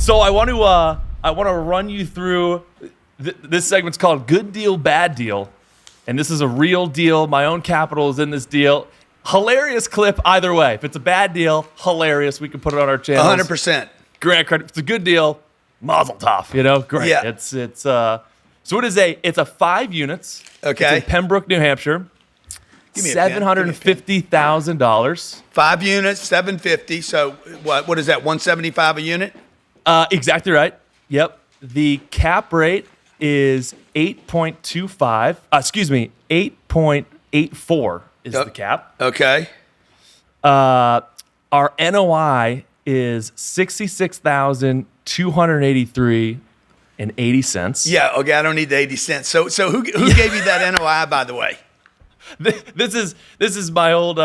So I want to run you through. This segment's called Good Deal, Bad Deal, and this is a real deal. My own capital is in this deal. Hilarious clip either way. If it's a bad deal, hilarious. We can put it on our channel. 100%. Grant credit. If it's a good deal, mazel tov. Great. Yeah. It's so it is it's a 5 units. Okay. It's in Pembroke, New Hampshire. Give me a pen. $750,000. 5 units, 750. So what is that? 175 a unit? Exactly right. Yep. The cap rate is 8.25. 8.84 is the cap. Okay. Our NOI is $66,283.80. Yeah. Okay. I don't need the 80 cents. So who gave you that NOI, by the way? This is my old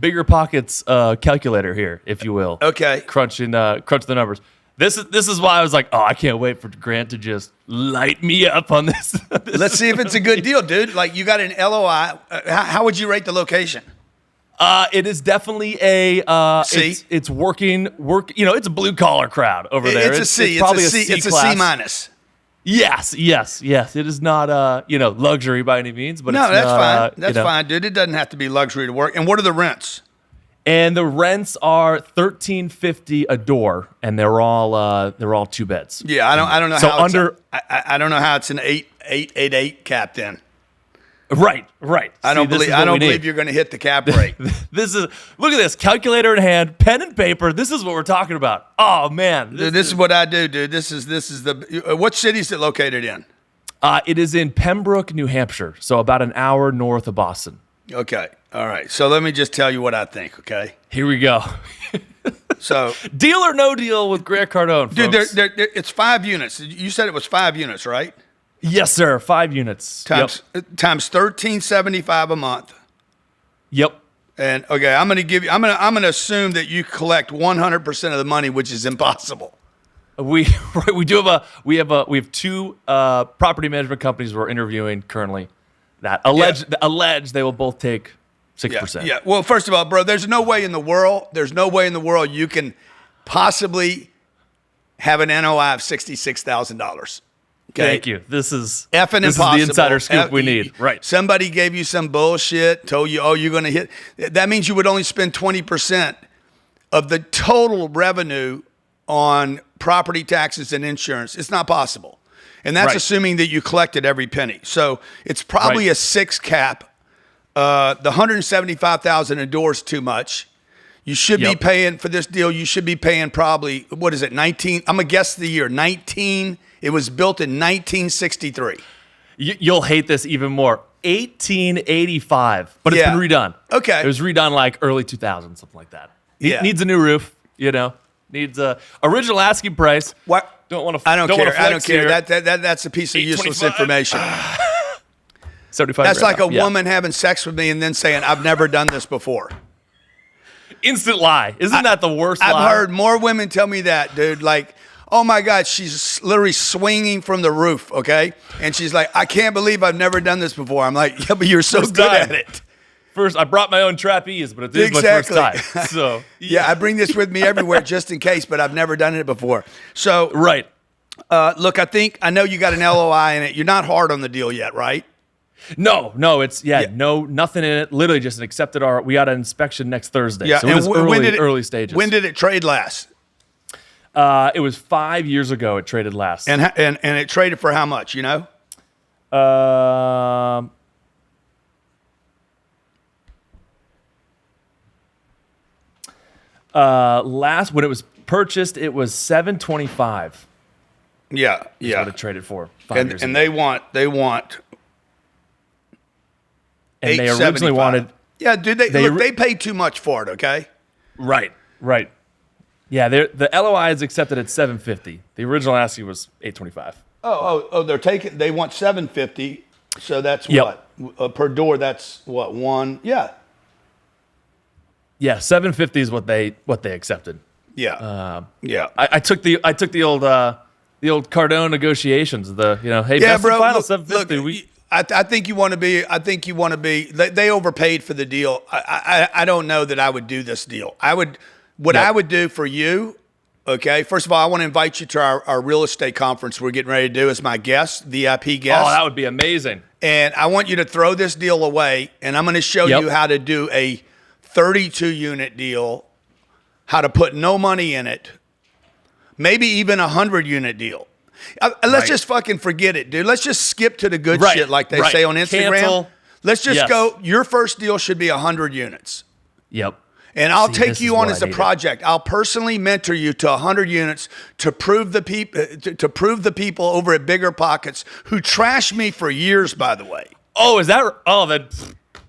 Bigger Pockets calculator here, if you will. Okay. Crunch the numbers. This is why I was like, oh, I can't wait for Grant to just light me up on this. Let's see if it's a good deal, dude. Like, you got an LOI. How would you rate the location? It is definitely a C. It's working. It's a blue collar crowd over there. It's a C. Probably it's a C. It's a class. C minus. Yes. It is not luxury by any means, but No, it's that's not, fine. That's fine, dude. It doesn't have to be luxury to work. And what are the rents? And the rents are $1,350 a door, and they're all 2 beds. Yeah, I don't know So how under I don't know how it's an 888 cap then. Right. I don't believe you're going to hit the cap rate. Look at this, calculator in hand, pen and paper. This is what we're talking about. Oh man, Dude, this is what I do, dude. This is the what city is it located in? It is in Pembroke, New Hampshire, so about an hour north of Boston. Okay. All right. So let me just tell you what I think, okay? Here we go. So deal or no deal with Grant Cardone, folks. Dude, it's 5 units. You said it was 5 units, right? Yes, sir. 5 units. Times $1,375 a month. Yep. And okay, I'm gonna assume that you collect 100% of the money, which is impossible. We have 2 property management companies we're interviewing currently that allege they will both take 6%. Yeah. Well, first of all, bro, there's no way in the world you can possibly have an NOI of $66,000. Okay? Thank you. This is impossible. This is the insider scoop we need. Right. Somebody gave you some bullshit, told you, oh, you're going to hit. That means you would only spend 20% of the total revenue on property taxes and insurance. It's not possible. And that's assuming that you collected every penny. So it's probably a 6 cap. The $175,000 a door is too much. You should be paying for this deal. You should be paying probably, what is it, 19? I'm going to guess the year, 19. It was built in 1963. You'll hate this even more. 1885, but it's been redone. Okay. It was redone like early 2000, something like that. Yeah. Needs a new roof, needs a original asking price. What? I don't care. I don't care. That's a piece of useless information. 75. That's like a woman having sex with me and then saying, I've never done this before. Instant lie. Isn't that the worst lie? I've heard more women tell me that, dude. Like, oh my God, she's literally swinging from the roof, okay? And she's like, I can't believe I've never done this before. I'm like, yeah, but you're so good at it. First, I brought my own trapeze, but it is my first time. So yeah, I bring this with me everywhere just in case, but I've never done it before. So right. Look, I know you got an LOI in it. You're not hard on the deal yet, right? No, it's nothing in it. Literally just accepted we got an inspection next Thursday. Yeah, so it was early stages. When did it trade last? It was 5 years ago. It traded last. And it traded for how much? You know? Last when it was purchased, it was $725. Yeah. What it traded for 5 years ago. And they want. And they originally wanted. Yeah, dude. They paid too much for it. Okay. Right. Yeah, the LOI is accepted at $750. The original asking was $825. Oh, they want $750. So that's what per door. That's what, one. Yeah. Yeah, $750 is what they accepted. Yeah. I took the old Cardone negotiations. Hey, yeah, best bro. final Look, $750. I think you want to be. They overpaid for the deal. I don't know that I would do this deal. I would do for you Okay. First of all, I want to invite you to our real estate conference we're getting ready to do as my guest, VIP guest. Oh, that would be amazing. And I want you to throw this deal away, and I'm going to show you how to do a 32-unit deal, how to put no money in it, maybe even a 100-unit deal. Let's just fucking forget it, dude. Let's just skip to the good shit like they say on Instagram. Cancel. Let's just go. Your first deal should be 100 units. Yep. And I'll take you on as a project. I'll personally mentor you to 100 units to prove the people over at Bigger Pockets who trashed me for years, by the way. Oh, is that? Oh, then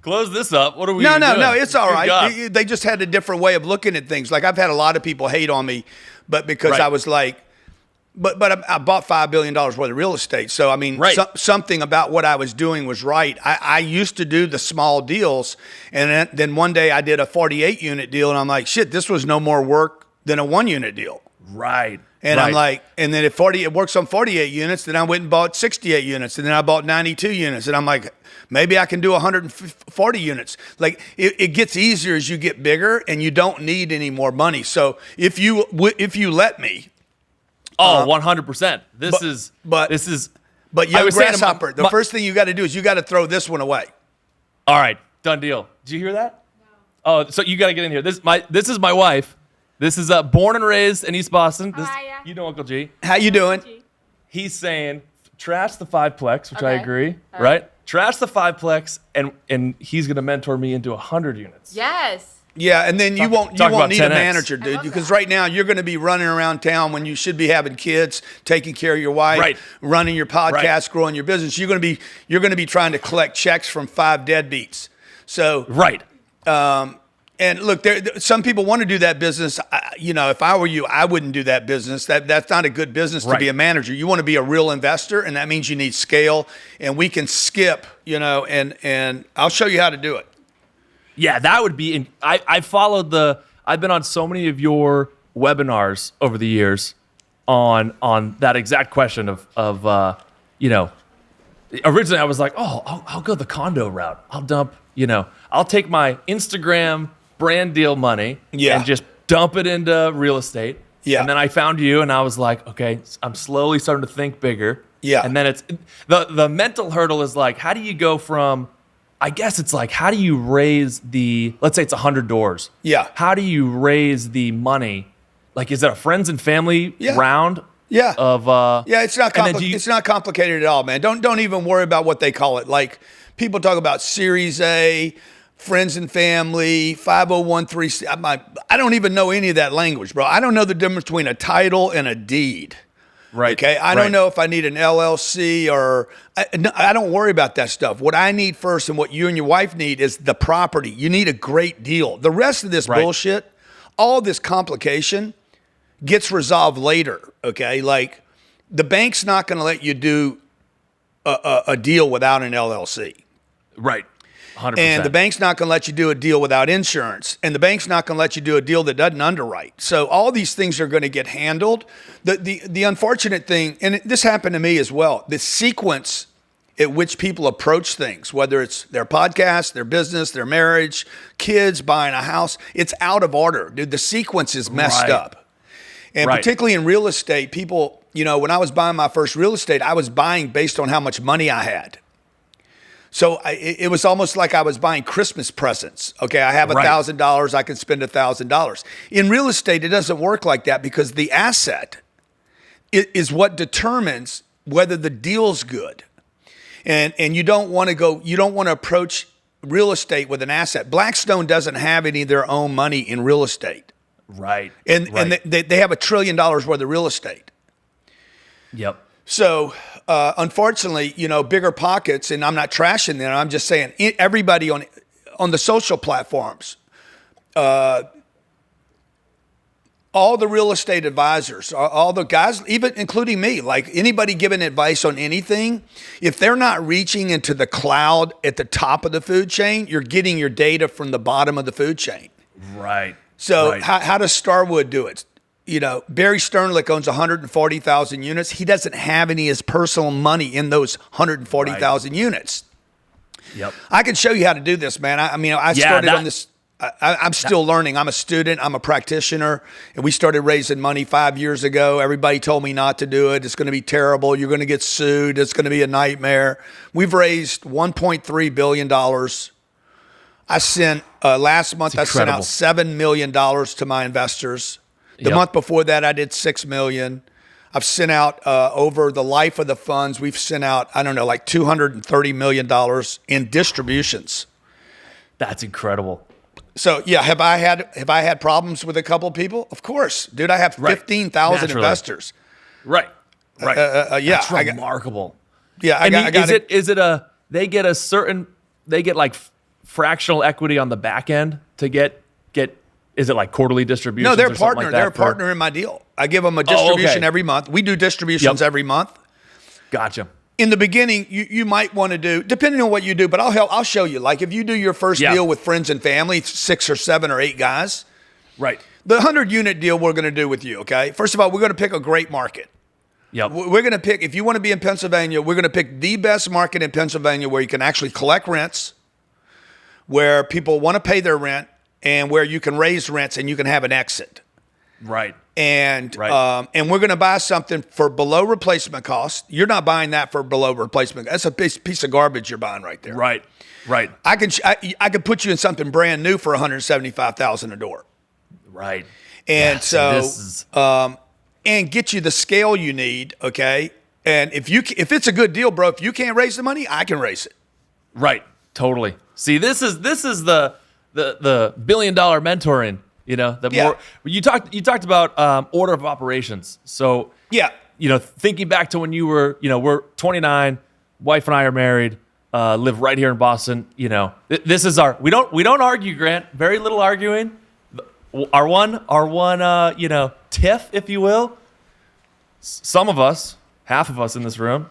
close this up. What are we? No, doing? it's all right. They just had a different way of looking at things. Like I've had a lot of people hate on me, but because I was like, but I bought $5 billion worth of real estate. So, I mean, something about what I was doing was right. I used to do the small deals. And then one day I did a 48-unit deal. And I'm like, shit, this was no more work than a 1-unit deal. Right. And I'm like, and then if it works on 48 units, then I went and bought 68 units. And then I bought 92 units. And I'm like, maybe I can do 140 units. Like it gets easier as you get bigger and you don't need any more money. So if you let me. Oh, 100%. But young grasshopper, the first thing you got to do is you got to throw this one away. All right, done deal. Did you hear that? No. Oh, so you got to get in here. This is my wife. This is born and raised in East Boston. You know Uncle G. How you doing? He's saying trash the fiveplex, which I agree. Right? Trash the fiveplex, and he's gonna mentor me into 100 units. Yes. Yeah, and then you won't need 10X. a manager, dude, because right now you're going to be running around town when you should be having kids, taking care of your wife, running your podcast, growing your business. You're going to be trying to collect checks from 5 deadbeats. So and look, some people want to do that business. If I were you, I wouldn't do that business. That's not a good business to be a manager. You want to be a real investor, and that means you need scale. And we can skip, and I'll show you how to do it. Yeah, that would be. I've been on so many of your webinars over the years on that exact question of originally I was like, I'll go the condo route. I'll take my Instagram brand deal money and just dump it into real estate. Yeah. And then I found you and I was like, okay, I'm slowly starting to think bigger. Yeah. And then it's the mental hurdle is like, how do you go from, I guess it's like, how do you raise let's say it's 100 doors. Yeah. How do you raise the money? Like, is it a friends and family round? Yeah. It's not it's not complicated at all, man. Don't even worry about what they call it. Like people talk about Series A, friends and family, 501(c)(3). I don't even know any of that language, bro. I don't know the difference between a title and a deed. Right. Okay. I don't know if I need an LLC or I don't worry about that stuff. What I need first and what you and your wife need is the property. You need a great deal. The rest of this bullshit, all this complication gets resolved later. Okay. Like the bank's not going to let you do a deal without an LLC. Right. 100%. And the bank's not going to let you do a deal without insurance. And the bank's not going to let you do a deal that doesn't underwrite. So all these things are going to get handled. The unfortunate thing, and this happened to me as well, the sequence at which people approach things, whether it's their podcast, their business, their marriage, kids, buying a house, it's out of order. Dude, the sequence is messed up. And particularly in real estate, people, when I was buying my first real estate, I was buying based on how much money I had. So it was almost like I was buying Christmas presents. Okay, I have $1,000, I can spend $1,000. In real estate, it doesn't work like that because the asset is what determines whether the deal's good. And you don't want to approach real estate with an asset. Blackstone doesn't have any of their own money in real estate. Right. And they have $1 trillion worth of real estate. Yep. So, unfortunately, Bigger Pockets, and I'm not trashing them. I'm just saying everybody on the social platforms, all the real estate advisors, all the guys, even including me, like anybody giving advice on anything, if they're not reaching into the cloud at the top of the food chain, you're getting your data from the bottom of the food chain. Right. So how does Starwood do it? Barry Sternlick owns 140,000 units. He doesn't have any of his personal money in those 140,000 units. Yep. I can show you how to do this, man. I started on this. I'm still learning. I'm a student. I'm a practitioner. And we started raising money 5 years ago. Everybody told me not to do it. It's going to be terrible. You're going to get sued. It's going to be a nightmare. We've raised $1.3 billion. I sent, last month, I sent out $7 million to my investors. The month before that, I did $6 million. I've sent out, over the life of the funds, we've sent out, I don't know, like $230 million in distributions. That's incredible. So yeah, have I had problems with a couple of people? Of course, dude. I have 15,000 investors. Right. Yeah, that's remarkable. Yeah, they get like fractional equity on the back end to get. Is it like quarterly distributions? No, they're or something partner. Like that they're a partner in my deal. I give them a distribution every month. We do distributions every month. Gotcha. In the beginning, you might want to do, depending on what you do, but I'll show you. Like if you do your first deal with friends and family, 6 or 7 or 8 guys. Right. The 100-unit deal we're going to do with you, okay? First of all, we're going to pick a great market. Yep. We're going to pick, if you want to be in Pennsylvania, we're going to pick the best market in Pennsylvania where you can actually collect rents, where people want to pay their rent, and where you can raise rents and you can have an exit. Right. And we're going to buy something for below replacement cost. You're not buying that for below replacement. That's a piece of garbage you're buying right there. Right. I could put you in something brand new for $175,000 a door. Right. And and get you the scale you need. Okay. And if it's a good deal, bro, if you can't raise the money, I can raise it. Right. Totally. See, this is the $1 billion mentoring. More you talked about order of operations. So thinking back to when you were, we're 29, wife and I are married, live right here in Boston. This is we don't argue, Grant. Very little arguing. Our one tiff, if you will. Some of us, half of us in this room,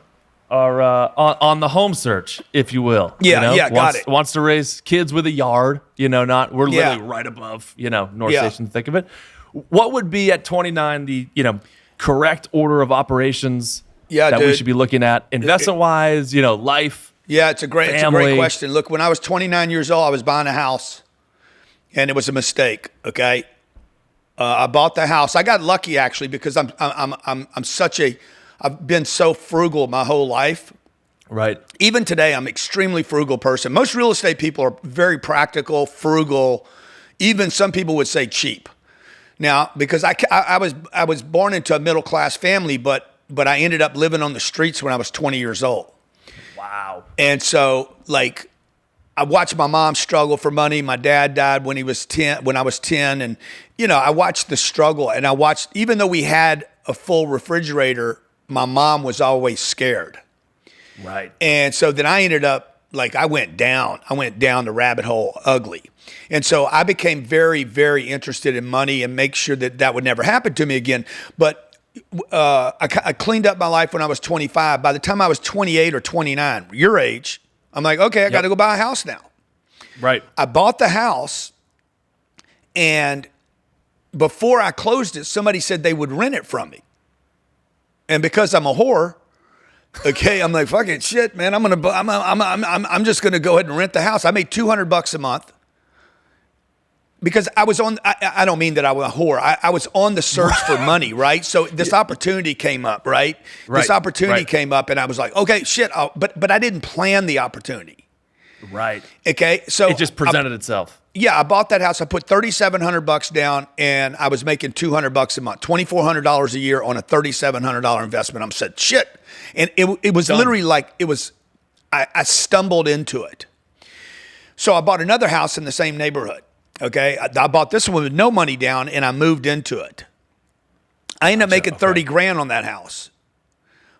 are on the home search, if you will. Got it. Wants to raise kids with a yard, we're literally right above, North Station, think of it. What would be at 29 the, correct order of operations that we should be looking at investment-wise, life? Yeah, it's a great question. Look, when I was 29 years old, I was buying a house, and it was a mistake, okay? I bought the house. I got lucky, actually, because I've been so frugal my whole life. Right. Even today, I'm an extremely frugal person. Most real estate people are very practical, frugal. Even some people would say cheap. Now, because I was born into a middle class family, but I ended up living on the streets when I was 20 years old. Wow. And so, like, I watched my mom struggle for money. My dad died when I was 10, and I watched the struggle. And even though we had a full refrigerator, my mom was always scared. Right. And so then I ended up, like, I went down the rabbit hole ugly. And so I became very, very interested in money and make sure that would never happen to me again. But I cleaned up my life when I was 25. By the time I was 28 or 29, your age, I'm like, okay, I got to go buy a house now. Right. I bought the house, and before I closed it, somebody said they would rent it from me. And because I'm a whore, okay, I'm like, fucking shit, man. I'm just gonna go ahead and rent the house. I made $200 a month because I was on. I don't mean that I was a whore. I was on the search for money, right? So this opportunity came up, right? This opportunity came up, and I was like, okay, shit. But I didn't plan the opportunity. Right. Okay. So it just presented itself. Yeah, I bought that house. I put $3,700 down, and I was making $200 a month, $2,400 a year on a $3,700 investment. I'm said, shit, and it was done. Literally like it was. I stumbled into it. So I bought another house in the same neighborhood. Okay, I bought this one with no money down, and I moved into it. I ended up making 30 grand on that house,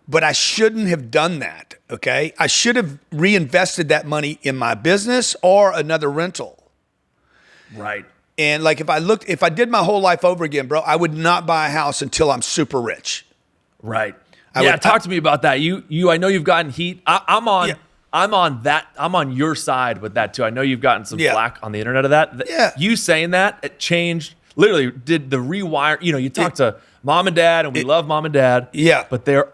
but I shouldn't have done that. Okay, I should have reinvested that money in my business or another rental. Right. And like if I did my whole life over again, bro, I would not buy a house until I'm super rich. Right. Talk to me about that. I know you've gotten heat. I'm on your side with that too. I know you've gotten some flack on the internet of that. Yeah. You saying that, it changed, literally did the rewire. You talked to mom and dad, and we love mom and dad. Yeah. But they're,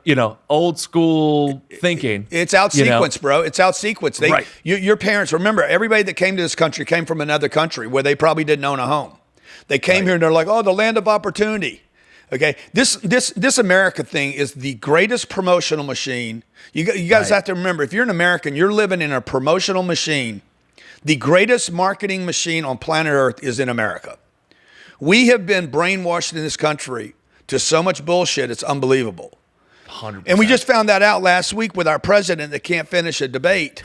old school thinking. It's out sequence, bro. It's out sequence. Right. Your parents, remember, everybody that came to this country came from another country where they probably didn't own a home. They came here and they're like, oh, the land of opportunity. Okay. This America thing is the greatest promotional machine. You guys have to remember, if you're an American, you're living in a promotional machine. The greatest marketing machine on planet Earth is in America. We have been brainwashed in this country to so much bullshit, it's unbelievable. 100%. And we just found that out last week with our president that can't finish a debate.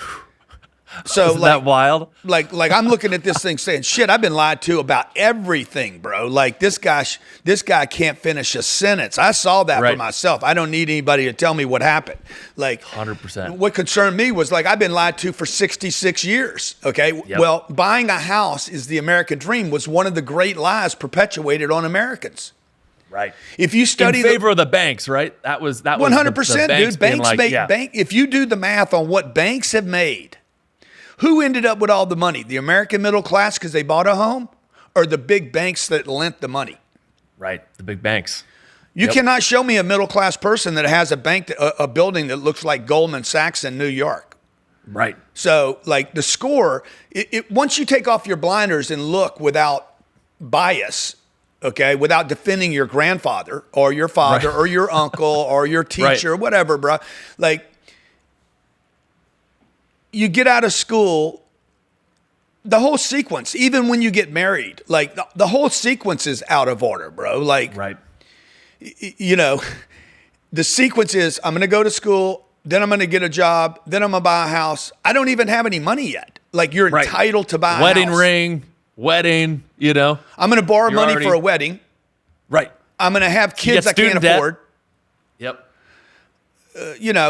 So Isn't that wild? Like I'm looking at this thing saying, shit, I've been lied to about everything, bro. Like this guy can't finish a sentence. I saw that for myself. I don't need anybody to tell me what happened. Like 100%. What concerned me was like, I've been lied to for 66 years. Okay. Yep. Well, buying a house is the American dream was one of the great lies perpetuated on Americans. Right. If you study in favor of the banks, right? That was 100%, dude. Banks like, make bank. If you do the math on what banks have made, who ended up with all the money? The American middle class because they bought a home, or the big banks that lent the money? Right. The big banks. You cannot show me a middle class person that has a building that looks like Goldman Sachs in New York. Right. So, like the score, once you take off your blinders and look without bias, okay, without defending your grandfather or your father or your uncle or your teacher, whatever, bro. Like, you get out of school, the whole sequence, even when you get married, like the whole sequence is out of order, bro. Like, the sequence is I'm going to go to school, then I'm going to get a job, then I'm going to buy a house. I don't even have any money yet. Like, you're entitled to buy a house. Wedding ring, wedding, I'm going to borrow money for a wedding. Right. I'm going to have kids I can't afford. Yep.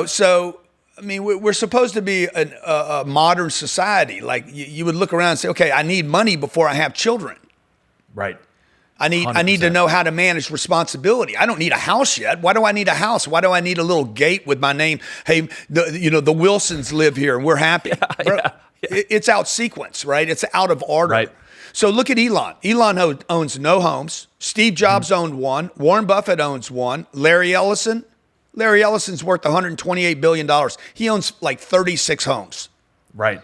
So, I mean, we're supposed to be a modern society. Like, you would look around and say, okay, I need money before I have children. Right. I need to know how to manage responsibility. I don't need a house yet. Why do I need a house? Why do I need a little gate with my name? Hey, the Wilsons live here and we're happy. It's out sequence, right? It's out of order. Right. So look at Elon. Elon owns no homes. Steve Jobs owned one. Warren Buffett owns one. Larry Ellison's worth $128 billion. He owns like 36 homes. Right.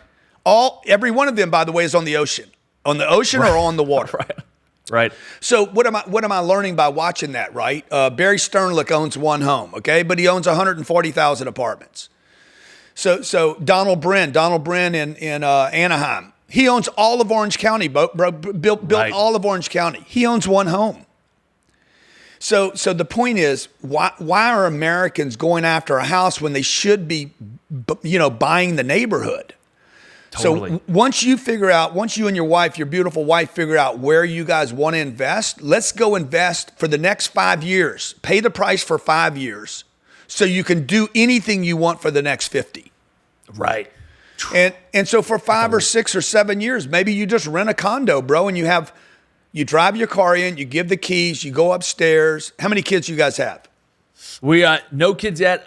Every one of them, by the way, is on the ocean. On the ocean or on the water. Right. So what am I learning by watching that, right? Barry Sternlicht owns one home, okay? But he owns 140,000 apartments. So Donald Bren in Anaheim, he owns all of Orange County, built all of Orange County. He owns one home. So the point is, why are Americans going after a house when they should be, buying the neighborhood? Totally. So once you and your wife, your beautiful wife, figure out where you guys want to invest, let's go invest for the next 5 years. Pay the price for 5 years so you can do anything you want for the next 50. Right. And so for 5 or 6 or 7 years, maybe you just rent a condo, bro, and you drive your car in, you give the keys, you go upstairs. How many kids you guys have? We got no kids yet.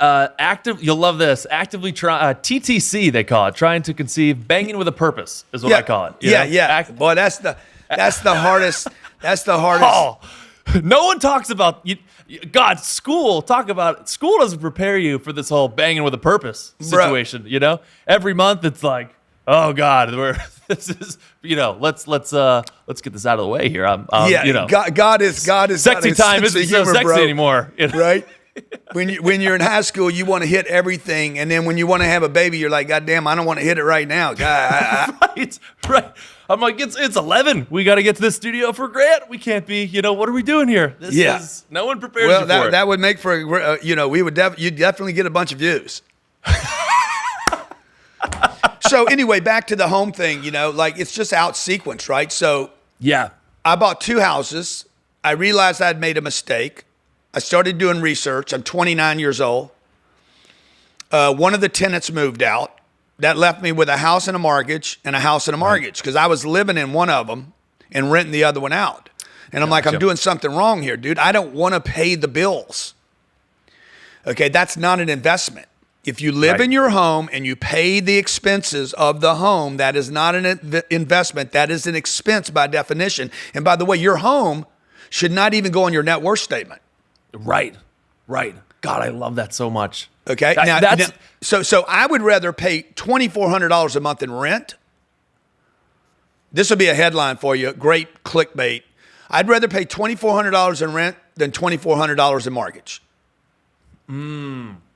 You'll love this. Actively try TTC, they call it, trying to conceive, banging with a purpose is what I call it. Yeah. Boy, that's the hardest. That's the hardest. Oh, no one talks about God. School doesn't prepare you for this whole banging with a purpose situation. Bro. Every month it's like, oh God, this is let's get this out of the way here. God is sexy time isn't so sexy anymore, right? When you're in high school, you want to hit everything, and then when you want to have a baby, you're like, God damn, I don't want to hit it right now. Right. I'm like, it's 11. We got to get to the studio for Grant. We can't be. What are we doing here? No one prepares you for it. That would make for you'd definitely get a bunch of views. So anyway, back to the home thing. It's just out sequence, right? So yeah, I bought 2 houses. I realized I'd made a mistake. I started doing research. I'm 29 years old. One of the tenants moved out. That left me with a house and a mortgage and a house and a mortgage because I was living in one of them and renting the other one out. And I'm like, I'm doing something wrong here, dude. I don't want to pay the bills. Okay, that's not an investment. If you live in your home and you pay the expenses of the home, that is not an investment. That is an expense by definition. And by the way, your home should not even go on your net worth statement. Right. God, I love that so much. Okay. So I would rather pay $2,400 a month in rent. This will be a headline for you. Great clickbait. I'd rather pay $2,400 in rent than $2,400 in mortgage.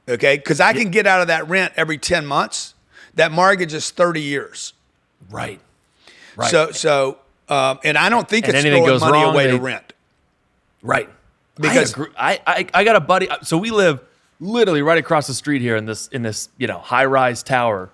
Okay. Because I can get out of that rent every 10 months. That mortgage is 30 years. Right. So, and I don't think And it's anything throwing goes money wrong, away to rent. Right. Because I got a buddy. So we live literally right across the street here in this high rise tower.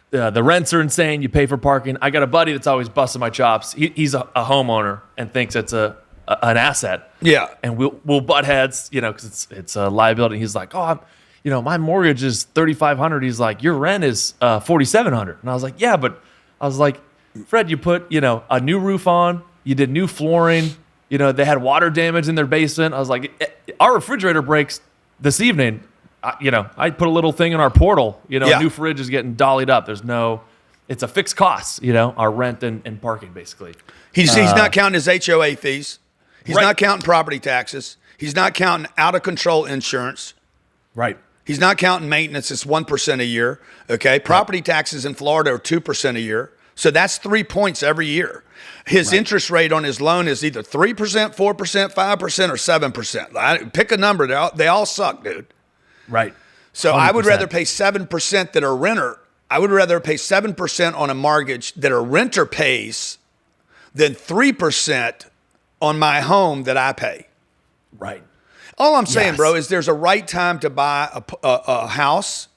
The rents are insane. You pay for parking. I got a buddy that's always busting my chops. He's a homeowner and thinks it's an asset. Yeah. And we'll butt heads, because it's a liability. He's like, oh, my mortgage is $3,500. He's like, your rent is $4,700. And I was like, yeah, but I was like, Fred, you put a new roof on. You did new flooring. They had water damage in their basement. I was like, our refrigerator breaks this evening. I put a little thing in our portal. A new fridge is getting dollied up. It's a fixed cost. Our rent and parking basically. He's not counting his HOA fees. He's Right. not counting property taxes. He's not counting out of control insurance. Right. He's not counting maintenance. It's 1% a year. Okay. Property taxes in Florida are 2% a year. So that's 3 points every year. His interest rate on his loan is either 3%, 4%, 5%, or 7%. Pick a number. They all suck, dude. Right. So 100%. I would rather pay 7% that a renter. I would rather pay 7% on a mortgage that a renter pays than 3% on my home that I pay. Right. All I'm saying, Yes. bro, is there's a right time to buy a house.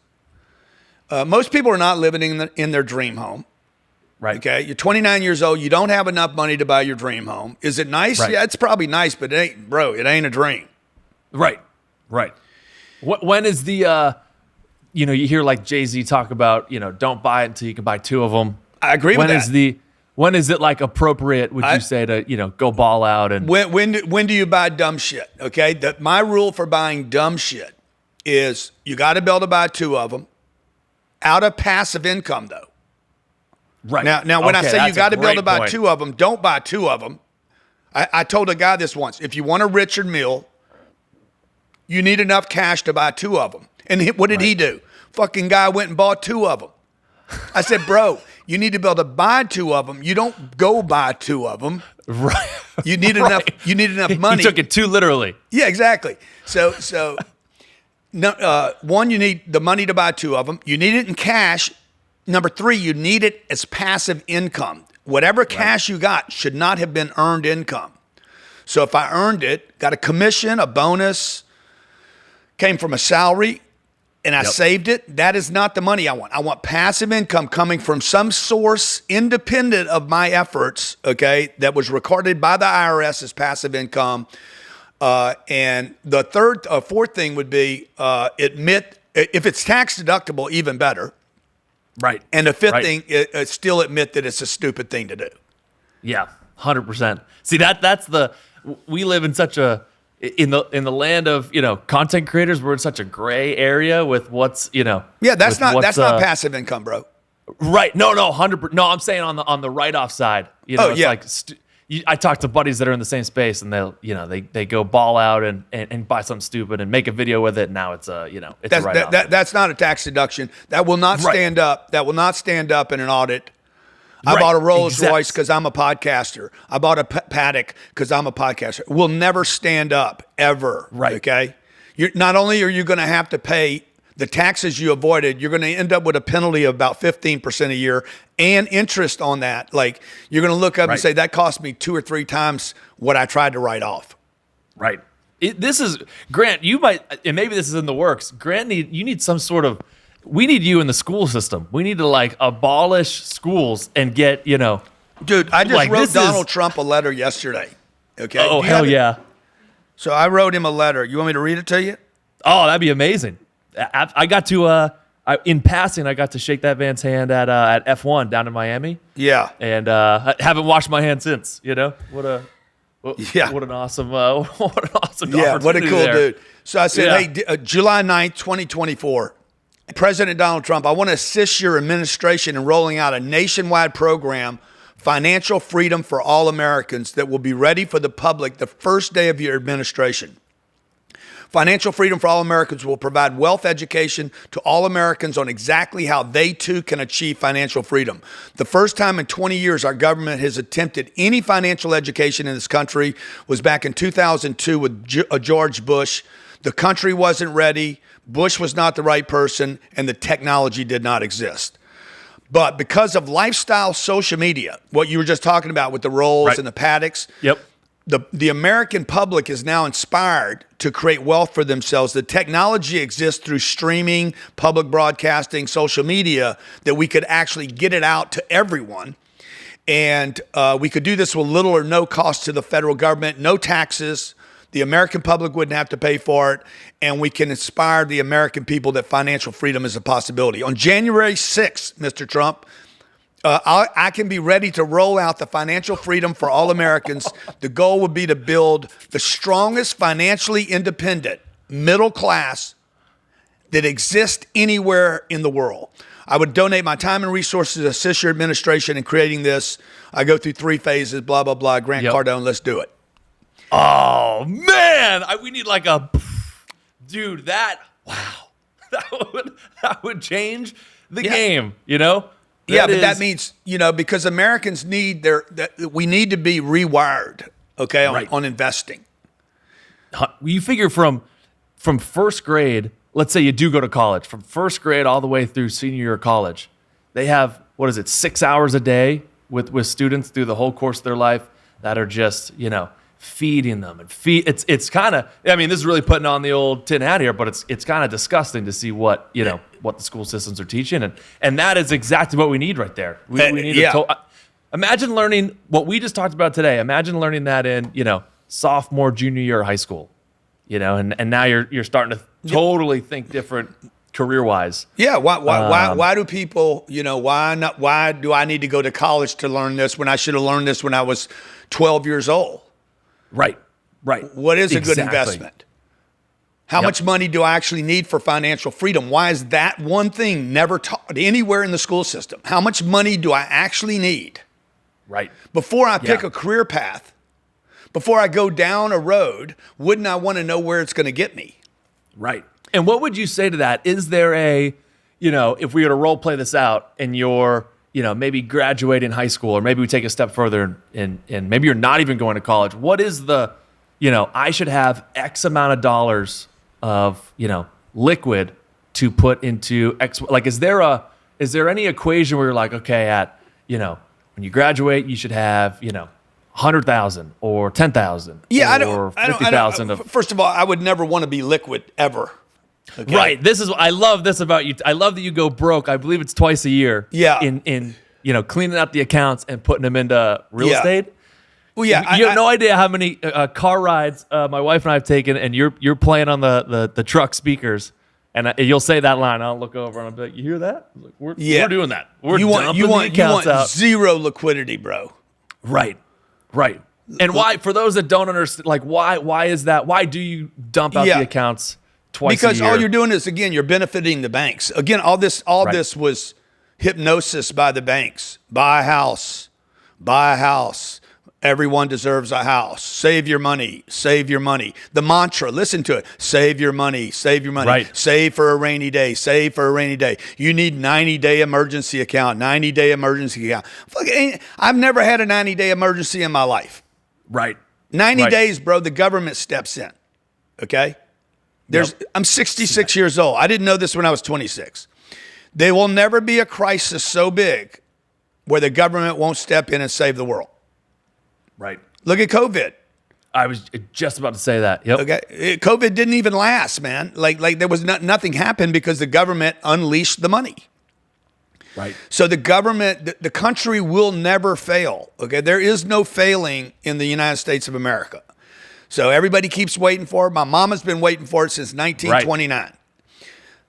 Most people are not living in their dream home. Right. Okay, you're 29 years old. You don't have enough money to buy your dream home. Is it nice? Right. Yeah, it's probably nice, but it ain't a dream. Right. When is the you hear like Jay-Z talk about, don't buy it until you can buy two of them. I agree with that. When is it like appropriate, would you say, to, go ball out? And When do you buy dumb shit? Okay, my rule for buying dumb shit is you got to be able to buy two of them out of passive income, though. right. Now, when I Okay, say you that's a got to be able to great buy point. two of them, don't buy two of them. I told a guy this once. If you want a Richard Mille, you need enough cash to buy two of them. And what did he do? Fucking guy went and bought two of them. I said, bro, you need to be able to buy two of them. You don't go buy two of them. Right. You need enough. You need enough money. You took it too literally. Yeah, exactly. So, one, you need the money to buy two of them. You need it in cash. Number three, you need it as passive income. Whatever cash you got should not have been earned income. So if I earned it, got a commission, a bonus, came from a salary, and I saved it, that is not the money I want. I want passive income coming from some source independent of my efforts, okay, that was recorded by the IRS as passive income. And the fourth thing would be admit, if it's tax deductible, even better. Right. And the fifth thing is still admit that it's a stupid thing to do. Yeah, 100%. See, we live in such in the land of, content creators. We're in such a gray area with what's, Yeah, that's not passive income, bro. Right. No, 100%. No, I'm saying on the write-off side, it's like I talk to buddies that are in the same space, and they go ball out and buy something stupid and make a video with it. And now it's a write-off. That's not a tax deduction. That will not stand up. That will not stand up in an audit. I bought a Rolls Royce because I'm a podcaster. I bought a Paddock because I'm a podcaster. It will never stand up ever. Right. Okay. Not only are you going to have to pay the taxes you avoided, you're going to end up with a penalty of about 15% a year and interest on that. Like, you're going to look up and say, that cost me 2 or 3 times what I tried to write off. Right. This is, Grant, you might, and maybe this is in the works. Grant, you need some sort of, we need you in the school system. We need to abolish schools and get, Dude, I just wrote Donald Trump a letter yesterday. Okay. Oh, hell yeah. So I wrote him a letter. You want me to read it to you? Oh, that'd be amazing. I got to, in passing, I got to shake that man's hand at F1 down in Miami. Yeah. And I haven't washed my hand since, What an awesome, yeah, what a cool there. dude. So I said, hey, July 9th, 2024, President Donald Trump, I want to assist your administration in rolling out a nationwide program, Financial Freedom for All Americans, that will be ready for the public the first day of your administration. Financial freedom for all Americans will provide wealth education to all Americans on exactly how they too can achieve financial freedom. The first time in 20 years our government has attempted any financial education in this country was back in 2002 with George Bush. The country wasn't ready, Bush was not the right person, and the technology did not exist. But because of lifestyle social media, what you were just talking about with the Rolls and the Paddocks, the American public is now inspired to create wealth for themselves. The technology exists through streaming, public broadcasting, social media, that we could actually get it out to everyone. And we could do this with little or no cost to the federal government, no taxes. The American public wouldn't have to pay for it. And we can inspire the American people that financial freedom is a possibility. On January 6th, Mr. Trump, I can be ready to roll out the financial freedom for all Americans. The goal would be to build the strongest financially independent middle class that exists anywhere in the world. I would donate my time and resources to assist your administration in creating this. I go through 3 phases, blah, blah, blah. Grant Cardone, let's do it. Oh, man. We need like a, dude, wow. That would change the game, you know? That means, because Americans we need to be rewired, okay, on investing. You figure from first grade, let's say you do go to college, from first grade all the way through senior year of college, they have, 6 hours a day with students through the whole course of their life that are just, feeding them and it's kind of, this is really putting on the old tin hat here, but it's kind of disgusting to see what the school systems are teaching, and that is exactly what we need right there. We need imagine learning what we just talked about today. Imagine learning that in sophomore, junior year of high school, and now you're starting to totally think different career wise. Why do people why do I need to go to college to learn this when I should have learned this when I was 12 years old? Right. What is a good investment? How much money do I actually need for financial freedom? Why is that one thing never taught anywhere in the school system? How much money do I actually need? Right. Before I pick a career path, before I go down a road, wouldn't I want to know where it's going to get me? Right. And what would you say to that? Is there if we were to role play this out and you're maybe graduating high school, or maybe we take a step further and maybe you're not even going to college. What is the, I should have X amount of dollars of, liquid to put into X. Like, is there any equation where you're like, okay, when you graduate, you should have, 100,000 or 10,000 or 50,000 First of all, I would never want to be liquid ever. Okay. Right. I love this about you. I love that you go broke. I believe it's twice a year. Yeah. In cleaning out the accounts and putting them into real estate. Well, yeah. You have no idea how many car rides my wife and I have taken, and you're playing on the truck speakers, and you'll say that line. I'll look over and I'll be like, "You hear that?" Like, we're doing that. You want zero liquidity, bro. Right. And why? For those that don't understand, like why is that? Why do you dump out the accounts twice a year? Because all you're doing is, again, you're benefiting the banks. Again, all this was hypnosis by the banks. Buy a house. Everyone deserves a house. Save your money. The mantra, listen to it. Save your money. Right. Save for a rainy day. You need 90-day emergency account. I've never had a 90-day emergency in my life. Right. 90 days, bro, the government steps in. Okay? I'm 66 years old. I didn't know this when I was 26. There will never be a crisis so big where the government won't step in and save the world. Right. Look at COVID. I was just about to say that. Yep. Okay. COVID didn't even last, man. Like there was nothing happened because the government unleashed the money. Right. So the government, the country will never fail. Okay. There is no failing in the United States of America. So everybody keeps waiting for it. My mama's been waiting for it since 1929.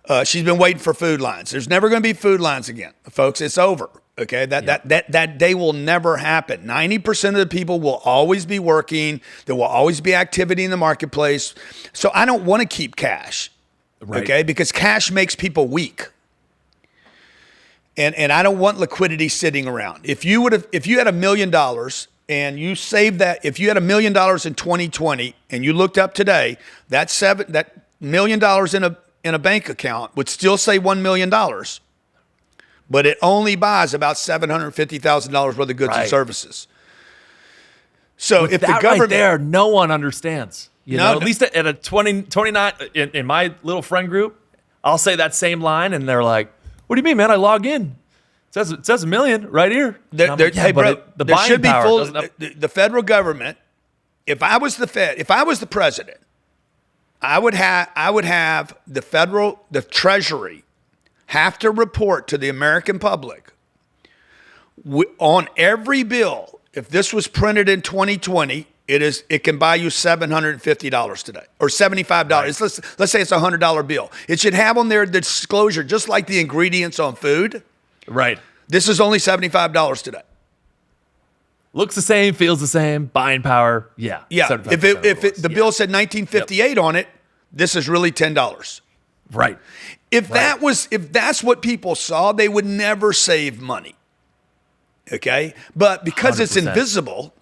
Right. She's been waiting for food lines. There's never going to be food lines again, folks. It's over. Okay, that day will never happen. 90% of the people will always be working. There will always be activity in the marketplace. So I don't want to keep cash, okay, because cash makes people weak. And I don't want liquidity sitting around. If you had $1 million and you saved that, if you had $1 million in 2020 and you looked up today, that $1 million in a bank account would still say $1 million, but it only buys about $750,000 worth of goods and services. So With if the that government right there, no one understands. You know, No. at least at a 29 in my little friend group, I'll say that same line, and they're like, "What do you mean, man? I log in. It says $1 million right here." And I'm like, hey, bro, the there buying should be power full. doesn't have- The federal government. If I was the Fed, if I was the president, I would have the Treasury have to report to the American public on every bill. If this was printed in 2020, it can buy you $750 today or $75. Right. Let's say it's a $100 bill. It should have on there the disclosure, just like the ingredients on food. Right. This is only $75 today. Looks the same, feels the same, buying power. Yeah. Yeah. 75% If the yeah. bill said 1958 on it, this is really $10. Right. If that's what people saw, they would never save money. Okay? But because it's 100%. invisible,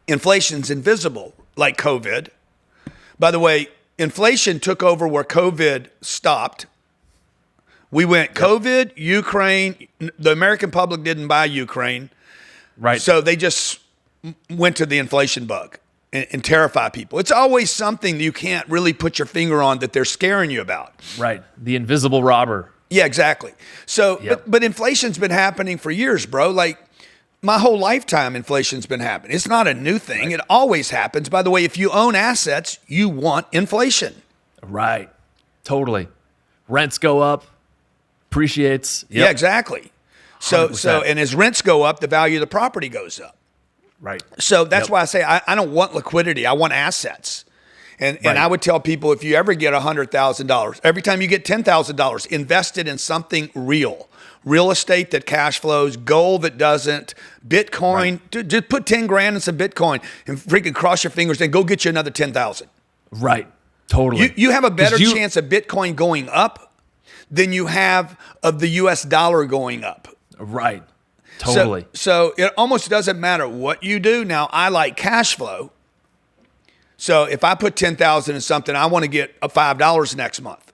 inflation's invisible, like COVID. By the way, inflation took over where COVID stopped. We went COVID, Ukraine. The American public didn't buy Ukraine. Right. So they just went to the inflation bug and terrify people. It's always something that you can't really put your finger on that they're scaring you about. Right. The invisible robber. Yeah, exactly. So, Yep. but inflation's been happening for years, bro. Like my whole lifetime, inflation's been happening. It's not a new thing. Right. It always happens. By the way, if you own assets, you want inflation. Right. Totally. Rents go up, appreciates. Yep. Yeah, exactly. So, 100%. and as rents go up, the value of the property goes up. Right. So that's why I say I don't want liquidity. I want assets. And I would tell people, if you ever get $100,000, every time you get $10,000, invest it in something real estate that cash flows, gold that doesn't, Bitcoin. Right. Just put 10 grand in some Bitcoin and freaking cross your fingers and go get you another 10,000. Right. Totally. You have a better chance of Bitcoin going up than you have of the US dollar going up. Right. Totally. So it almost doesn't matter what you do. Now, I like cash flow. So if I put 10,000 in something, I want to get $5 next month.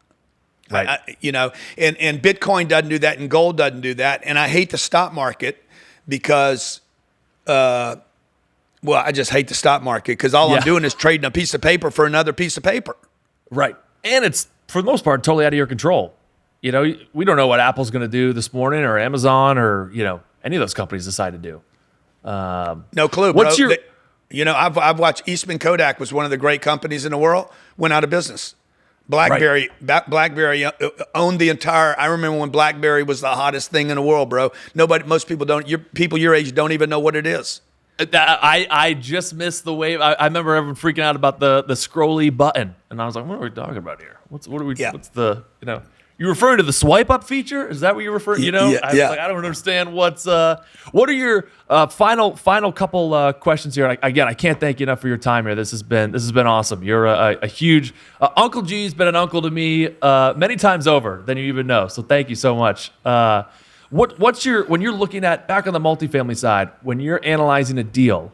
Right. And Bitcoin doesn't do that and gold doesn't do that. And I hate the stock market because, I just hate the stock market because all I'm doing is trading a piece of paper for another piece of paper. Right. And it's, for the most part, totally out of your control. You know, we don't know what Apple's going to do this morning or Amazon or, any of those companies decide to do. No clue, what's bro. your... I've watched Eastman Kodak was one of the great companies in the world, went out of business. BlackBerry owned the entire. I remember when BlackBerry was the hottest thing in the world, bro. Most people don't. People your age don't even know what it is. I just missed the wave. I remember everyone freaking out about the scrolly button, and I was like, "What are we talking about here? What's the You referring to the swipe up feature? Is that what you're referring? I don't understand what are your final couple questions here? Again, I can't thank you enough for your time here. This has been awesome. You're a huge Uncle G's been an uncle to me many times over than you even know. So thank you so much. When you're looking at back on the multifamily side, when you're analyzing a deal,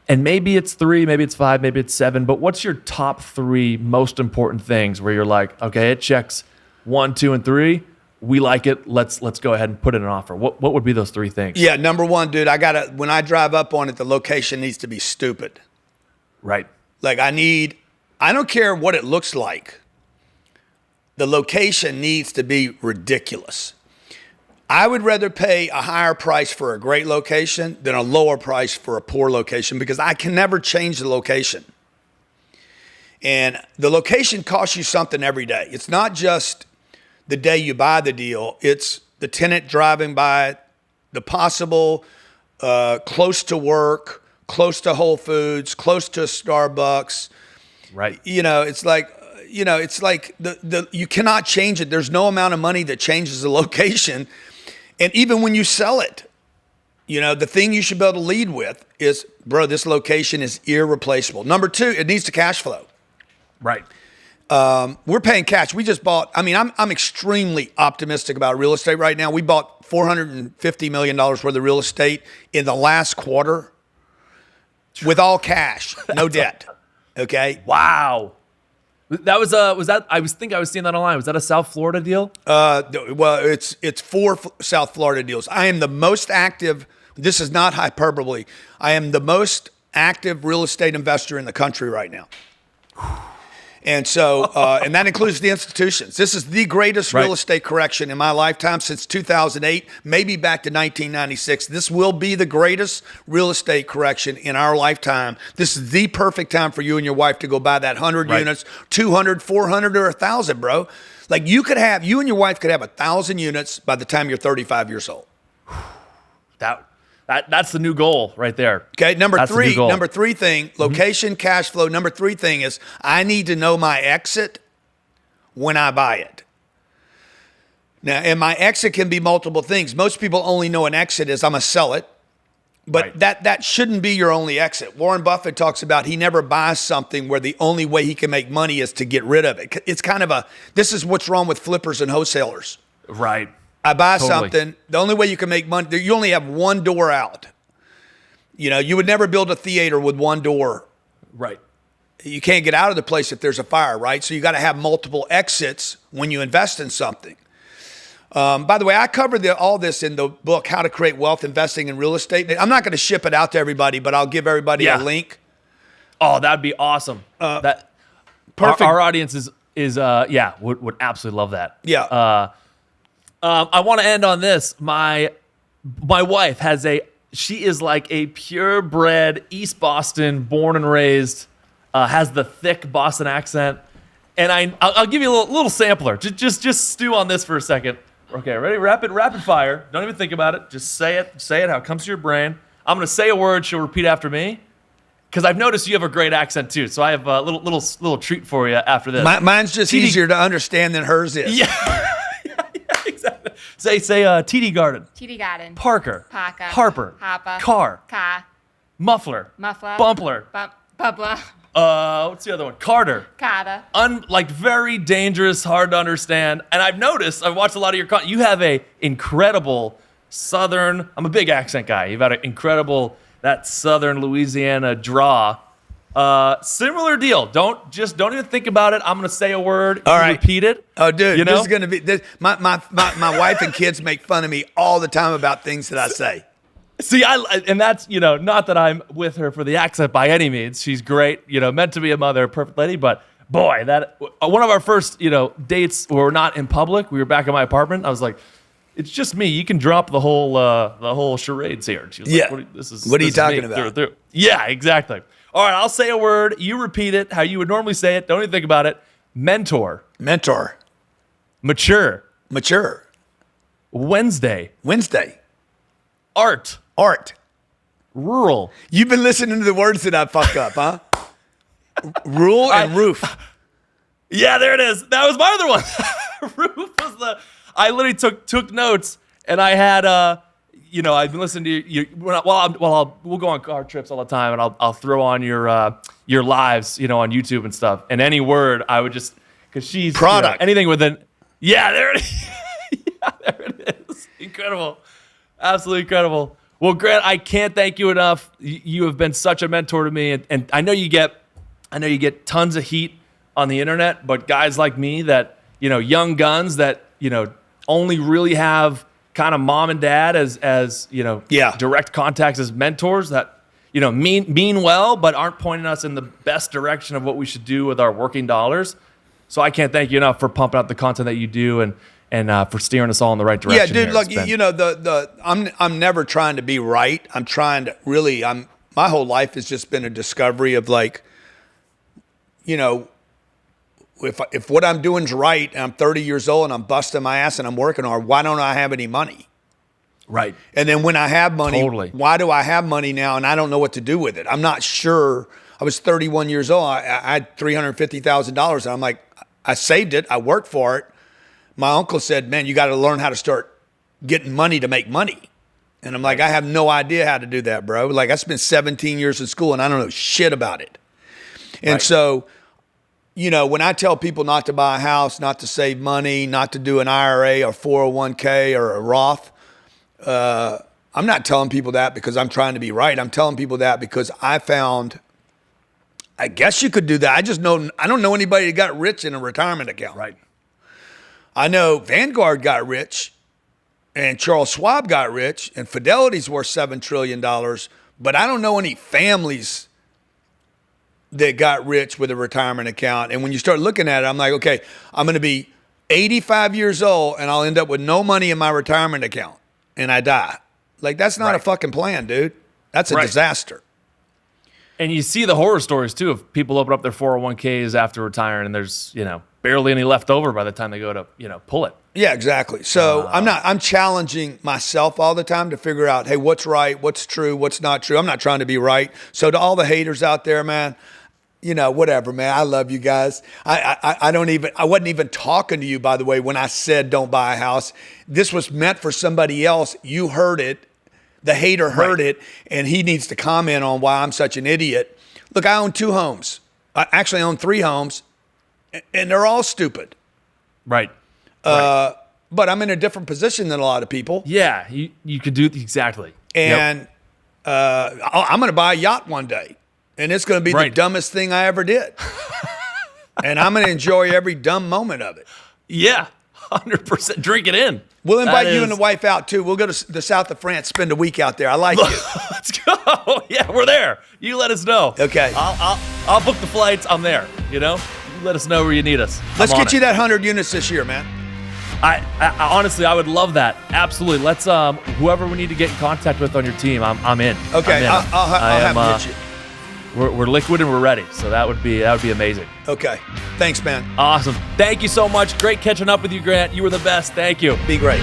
and maybe it's 3, maybe it's 5, maybe it's 7, but what's your top 3 most important things where you're like, okay, it checks 1, 2, and 3. We like it. Let's go ahead and put in an offer. What would be those 3 things? Yeah, number 1, dude, when I drive up on it, the location needs to be stupid. Right. Like I don't care what it looks like. The location needs to be ridiculous. I would rather pay a higher price for a great location than a lower price for a poor location because I can never change the location. And the location costs you something every day. It's not just the day you buy the deal. It's the tenant driving by, the possible close to work, close to Whole Foods, close to Starbucks. Right. It's like you cannot change it. There's no amount of money that changes the location. And even when you sell it, the thing you should be able to lead with is, bro, this location is irreplaceable. Number 2, it needs to cash flow. Right. We're paying cash. We just bought, I'm extremely optimistic about real estate right now. We bought $450 million worth of real estate in the last quarter. with all cash, no debt. Okay. Wow. That was that I was seeing that online. Was that a South Florida deal? Well, it's 4 South Florida deals. I am the most active. This is not hyperbole. I am the most active real estate investor in the country right now. And so, and that includes the institutions. This is the greatest real estate correction in my lifetime since 2008, maybe back to 1996. This will be the greatest real estate correction in our lifetime. This is the perfect time for you and your wife to go buy that 100 units, 200, 400, or 1,000, bro. Like you and your wife could have 1,000 units by the time you're 35 years old. That's the new goal right there. Okay, number three thing, location, cash flow. Number 3 thing is I need to know my exit when I buy it. Now, and my exit can be multiple things. Most people only know an exit is I'm going to sell it, but that shouldn't be your only exit. Warren Buffett talks about he never buys something where the only way he can make money is to get rid of it. It's kind of this is what's wrong with flippers and wholesalers. Right. I buy something. The only way you can make money, you only have one door out. You know, you would never build a theater with one door. Right. You can't get out of the place if there's a fire, right? So you got to have multiple exits when you invest in something. By the way, I covered all this in the book, How to Create Wealth Investing in Real Estate. I'm not going to ship it out to everybody, but I'll give everybody a link. Oh, that'd be awesome. That perfect. Our audience would absolutely love that. Yeah. I want to end on this. My wife she is like a purebred East Boston, born and raised, has the thick Boston accent. And I'll give you a little sampler. Just stew on this for a second. Okay, ready? Rapid fire. Don't even think about it. Just say it how it comes to your brain. I'm going to say a word. She'll repeat after me. Because I've noticed you have a great accent too. So I have a little treat for you after this. Mine's just easier to understand than hers is. Yeah. Exactly. Say TD Garden. TD Garden. Parker. Parker. Harper. Harper. Car. Car. Muffler. Muffler. Bumpler. Bubbler. What's the other one? Carter. Carter. Like very dangerous, hard to understand. And I've noticed, I've watched a lot of your content. You have a incredible Southern, I'm a big accent guy. You've got an incredible, that Southern Louisiana draw. Similar deal. Don't even think about it. I'm going to say a word. All right. Repeat it. Oh, dude, you know? This is going to be, my wife and kids make fun of me all the time about things that I say. See, and that's, not that I'm with her for the accent by any means. She's great, meant to be a mother, perfect lady. But boy, that one of our first, dates where we're not in public. We were back in my apartment. I was like, it's just me. You can drop the whole charades here. And she was like, what are you talking about? Through. Yeah, exactly. All right, I'll say a word. You repeat it how you would normally say it. Don't even think about it. Mentor. Mature. Wednesday. Art. Rural. You've been listening to the words that I fuck up, huh? Rule and roof. Yeah, there it is. That was my other one. Roof was I literally took notes, and I had I've been listening to you. We'll go on car trips all the time, and I'll throw on your lives, on YouTube and stuff. And any word, I would just because she's product anything within. Yeah, there it is. Yeah, there it is. Incredible, absolutely incredible. Well, Grant, I can't thank you enough. You have been such a mentor to me, and I know you get tons of heat on the internet, but guys like me that young guns that only really have kind of mom and dad as direct contacts as mentors that mean well but aren't pointing us in the best direction of what we should do with our working dollars. So I can't thank you enough for pumping out the content that you do and for steering us all in the right direction. Yeah, dude, look, I'm never trying to be right. I'm trying to really my whole life has just been a discovery of if what I'm doing is right and I'm 30 years old and I'm busting my ass and I'm working hard, why don't I have any money? Right. And then when I have money, why do I have money now and I don't know what to do with it? I'm not sure. I was 31 years old. I had $350,000 and I'm like, I saved it. I worked for it. My uncle said, man, you got to learn how to start getting money to make money. And I'm like, I have no idea how to do that, bro. Like I spent 17 years in school and I don't know shit about it. And so, when I tell people not to buy a house, not to save money, not to do an IRA or 401k or a Roth, I'm not telling people that because I'm trying to be right. I'm telling people that because I found, I guess you could do that. I don't know anybody that got rich in a retirement account. Right. I know Vanguard got rich and Charles Schwab got rich and Fidelity's worth $7 trillion, but I don't know any families that got rich with a retirement account. And when you start looking at it, I'm like, okay, I'm going to be 85 years old and I'll end up with no money in my retirement account and I die. Like, that's not a fucking plan, dude. That's a disaster. And you see the horror stories too of people open up their 401ks after retiring and there's, barely any left over by the time they go to, pull it. Yeah, exactly. So I'm challenging myself all the time to figure out, hey, what's right, what's true, what's not true. I'm not trying to be right. So to all the haters out there, man, whatever, man. I love you guys. I wasn't even talking to you, by the way, when I said don't buy a house. This was meant for somebody else. You heard it. The hater heard it, and he needs to comment on why I'm such an idiot. Look, I own 2 homes. I actually own 3 homes, and they're all stupid. Right. But I'm in a different position than a lot of people. Yeah, you could do exactly. And I'm going to buy a yacht one day, and it's going to be the dumbest thing I ever did. And I'm going to enjoy every dumb moment of it. Yeah, 100%. Drink it in. We'll invite you and the wife out, too. We'll go to the south of France, spend a week out there. I like you. Let's go. Yeah, we're there. You let us know. Okay. I'll book the flights. I'm there, You let us know where you need us. Let's get you that 100 units this year, man. I honestly, I would love that. Absolutely. Let's whoever we need to get in contact with on your team, I'm in. Okay, I'll have to get you. We're liquid and we're ready. So that would be amazing. Okay. Thanks, man. Awesome. Thank you so much. Great catching up with you, Grant. You were the best. Thank you. Be great.